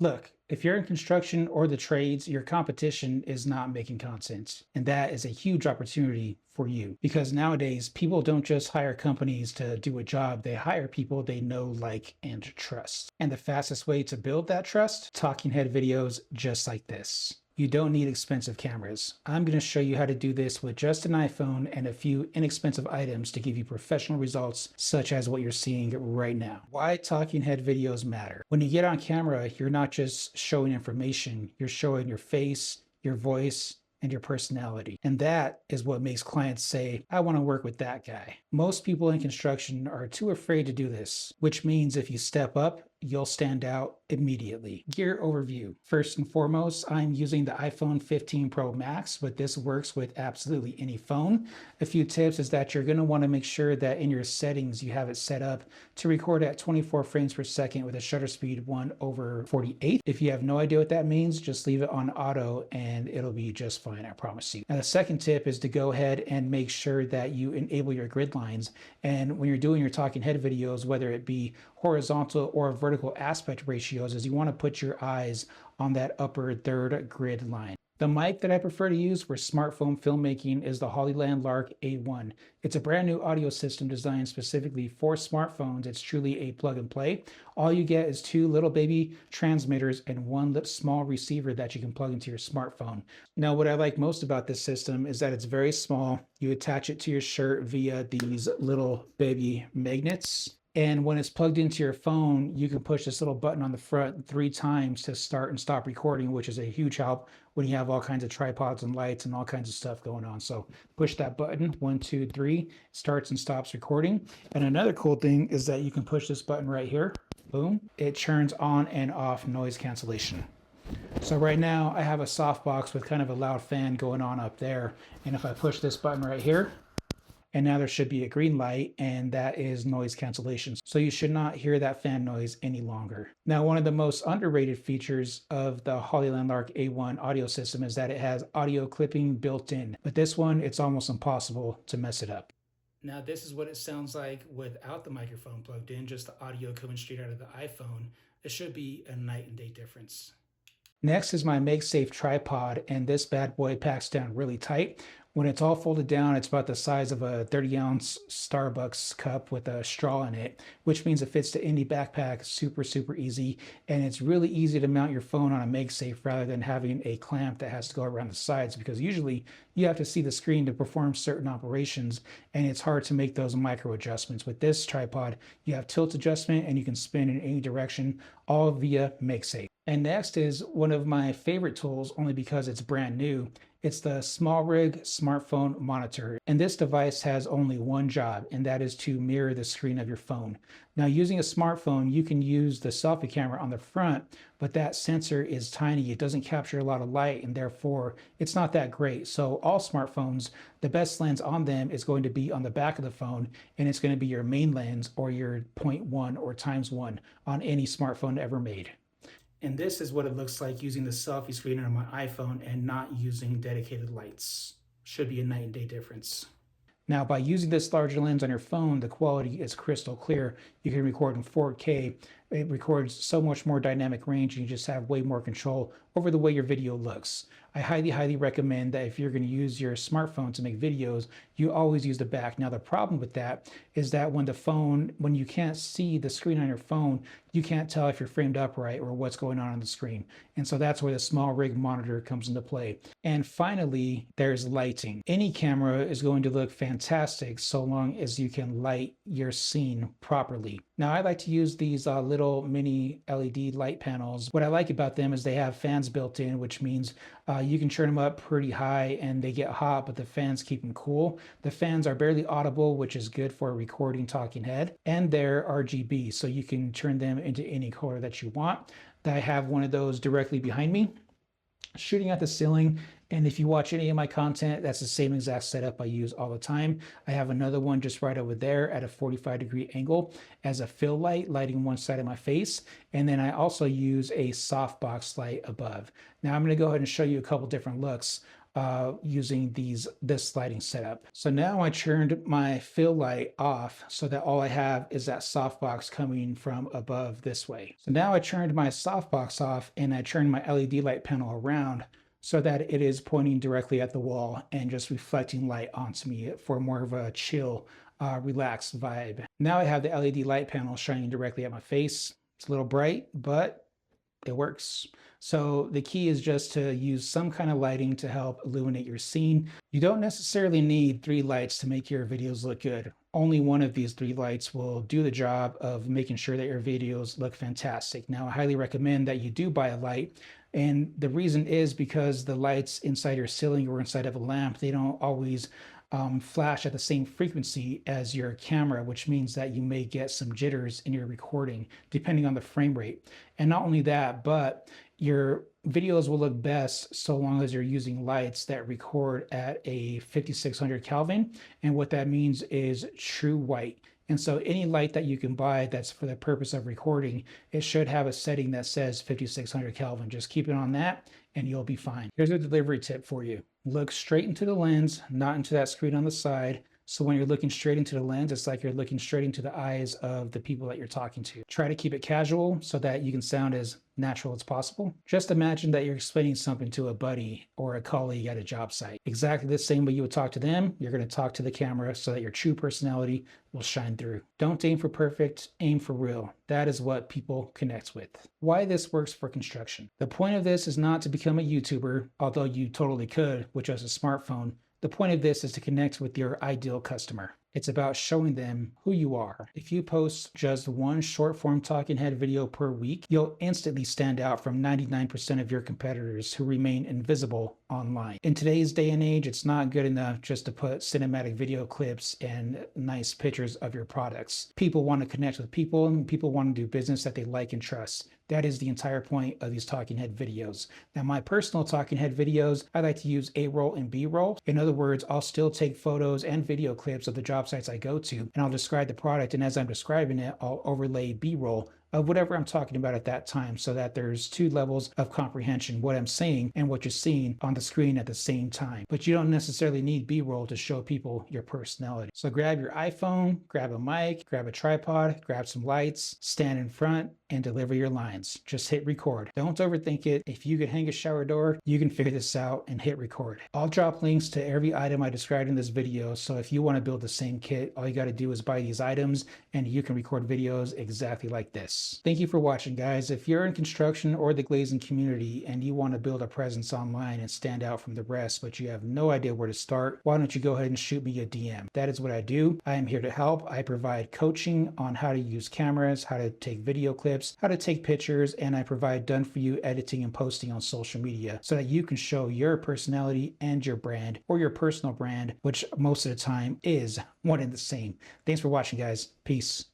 Look, if you're in construction or the trades, your competition is not making content. And that is a huge opportunity for you because nowadays people don't just hire companies to do a job, they hire people they know, like, and trust. And the fastest way to build that trust, talking head videos just like this. You don't need expensive cameras. I'm going to show you how to do this with just an iPhone and a few inexpensive items to give you professional results, such as what you're seeing right now. Why talking head videos matter. When you get on camera, you're not just showing information, you're showing your face, your voice, and your personality. And that is what makes clients say, I want to work with that guy. Most people in construction are too afraid to do this, which means if you step up, you'll stand out immediately. Gear overview. First and foremost, I'm using the iPhone 15 Pro Max, but this works with absolutely any phone. A few tips is that you're going to want to make sure that in your settings you have it set up to record at 24 frames per second with a shutter speed 1/48. If you have no idea what that means, just leave it on auto and it'll be just fine, I promise you. Now the second tip is to go ahead and make sure that you enable your grid lines. And when you're doing your talking head videos, whether it be horizontal or vertical aspect ratios, is you want to put your eyes on that upper third grid line. The mic that I prefer to use for smartphone filmmaking is the Hollyland Lark A1. It's a brand new audio system designed specifically for smartphones. It's truly a plug and play. All you get is two little baby transmitters and one small receiver that you can plug into your smartphone. Now, what I like most about this system is that it's very small. You attach it to your shirt via these little baby magnets. And when it's plugged into your phone, you can push this little button on the front 3 times to start and stop recording, which is a huge help when you have all kinds of tripods and lights and all kinds of stuff going on. So push that button, 1, 2, 3, starts and stops recording. And another cool thing is that you can push this button right here, boom, it turns on and off noise cancellation. So right now I have a softbox with kind of a loud fan going on up there. And if I push this button right here, and now there should be a green light, and that is noise cancellation. So you should not hear that fan noise any longer. Now, one of the most underrated features of the Hollyland Lark A1 audio system is that it has audio clipping built in. But this one, it's almost impossible to mess it up. Now, this is what it sounds like without the microphone plugged in, just the audio coming straight out of the iPhone. It should be a night and day difference. Next is my MakeSafe tripod, and this bad boy packs down really tight. When it's all folded down, it's about the size of a 30-ounce Starbucks cup with a straw in it, which means it fits to any backpack super easy. And it's really easy to mount your phone on a MakeSafe rather than having a clamp that has to go around the sides, because usually you have to see the screen to perform certain operations, and it's hard to make those micro adjustments. With this tripod, you have tilt adjustment and you can spin in any direction, all via MakeSafe. And next is one of my favorite tools, only because it's brand new. It's the SmallRig smartphone monitor. And this device has only one job, and that is to mirror the screen of your phone. Now, using a smartphone, you can use the selfie camera on the front, but that sensor is tiny. It doesn't capture a lot of light, and therefore it's not that great. So all smartphones, the best lens on them is going to be on the back of the phone, and it's going to be your main lens or your 0.1 or ×1 on any smartphone ever made. And this is what it looks like using the selfie screen on my iPhone and not using dedicated lights. Should be a night and day difference. Now, by using this larger lens on your phone, the quality is crystal clear. You can record in 4K. It records so much more dynamic range, and you just have way more control over the way your video looks. I highly recommend that if you're going to use your smartphone to make videos, you always use the back. Now, the problem with that is that when you can't see the screen on your phone, you can't tell if you're framed upright or what's going on the screen. And so that's where the SmallRig monitor comes into play. And finally, there's lighting. Any camera is going to look fantastic so long as you can light your scene properly. Now, I like to use these little mini LED light panels. What I like about them is they have fans built in, which means you can turn them up pretty high and they get hot, but the fans keep them cool. The fans are barely audible, which is good for a recording talking head, and they're RGB, so you can turn them into any color that you want. I have one of those directly behind me, shooting at the ceiling. And if you watch any of my content, that's the same exact setup I use all the time. I have another one just right over there at a 45-degree angle as a fill light, lighting one side of my face. And then I also use a softbox light above. Now I'm going to go ahead and show you a couple different looks. using this lighting setup. So now I turned my fill light off so that all I have is that softbox coming from above this way. So now I turned my softbox off and I turned my LED light panel around so that it is pointing directly at the wall and just reflecting light onto me for more of a chill, relaxed vibe. Now I have the LED light panel shining directly at my face. It's a little bright, but it works. So the key is just to use some kind of lighting to help illuminate your scene. You don't necessarily need 3 lights to make your videos look good. Only one of these 3 lights will do the job of making sure that your videos look fantastic. Now, I highly recommend that you do buy a light. And the reason is because the lights inside your ceiling or inside of a lamp, they don't always flash at the same frequency as your camera, which means that you may get some jitters in your recording depending on the frame rate. And not only that, but your videos will look best so long as you're using lights that record at a 5600 Kelvin. And what that means is true white. And so any light that you can buy that's for the purpose of recording, it should have a setting that says 5600 Kelvin. Just keep it on that and you'll be fine. Here's a delivery tip for you. Look straight into the lens, not into that screen on the side. So when you're looking straight into the lens, it's like you're looking straight into the eyes of the people that you're talking to. Try to keep it casual so that you can sound as natural as possible. Just imagine that you're explaining something to a buddy or a colleague at a job site. Exactly the same way you would talk to them, you're going to talk to the camera so that your true personality will shine through. Don't aim for perfect, aim for real. That is what people connect with. Why this works for construction. The point of this is not to become a YouTuber, although you totally could with just a smartphone. The point of this is to connect with your ideal customer. It's about showing them who you are. If you post just one short form talking head video per week, you'll instantly stand out from 99% of your competitors who remain invisible online. In today's day and age, it's not good enough just to put cinematic video clips and nice pictures of your products. People want to connect with people and people want to do business that they like and trust. That is the entire point of these talking head videos. Now, my personal talking head videos, I like to use A-roll and B-roll. In other words, I'll still take photos and video clips of the job sites I go to, and I'll describe the product. And as I'm describing it, I'll overlay B-roll of whatever I'm talking about at that time so that there's 2 levels of comprehension, what I'm saying and what you're seeing on the screen at the same time. But you don't necessarily need B-roll to show people your personality. So grab your iPhone, grab a mic, grab a tripod, grab some lights, stand in front and deliver your lines. Just hit record. Don't overthink it. If you can hang a shower door, you can figure this out and hit record. I'll drop links to every item I described in this video. So if you want to build the same kit, all you got to do is buy these items and you can record videos exactly like this. Thank you for watching, guys. If you're in construction or the glazing community and you want to build a presence online and stand out from the rest, but you have no idea where to start, why don't you go ahead and shoot me a DM? That is what I do. I am here to help. I provide coaching on how to use cameras, how to take video clips, how to take pictures, and I provide done-for-you editing and posting on social media so that you can show your personality and your brand or your personal brand, which most of the time is one and the same. Thanks for watching, guys. Peace.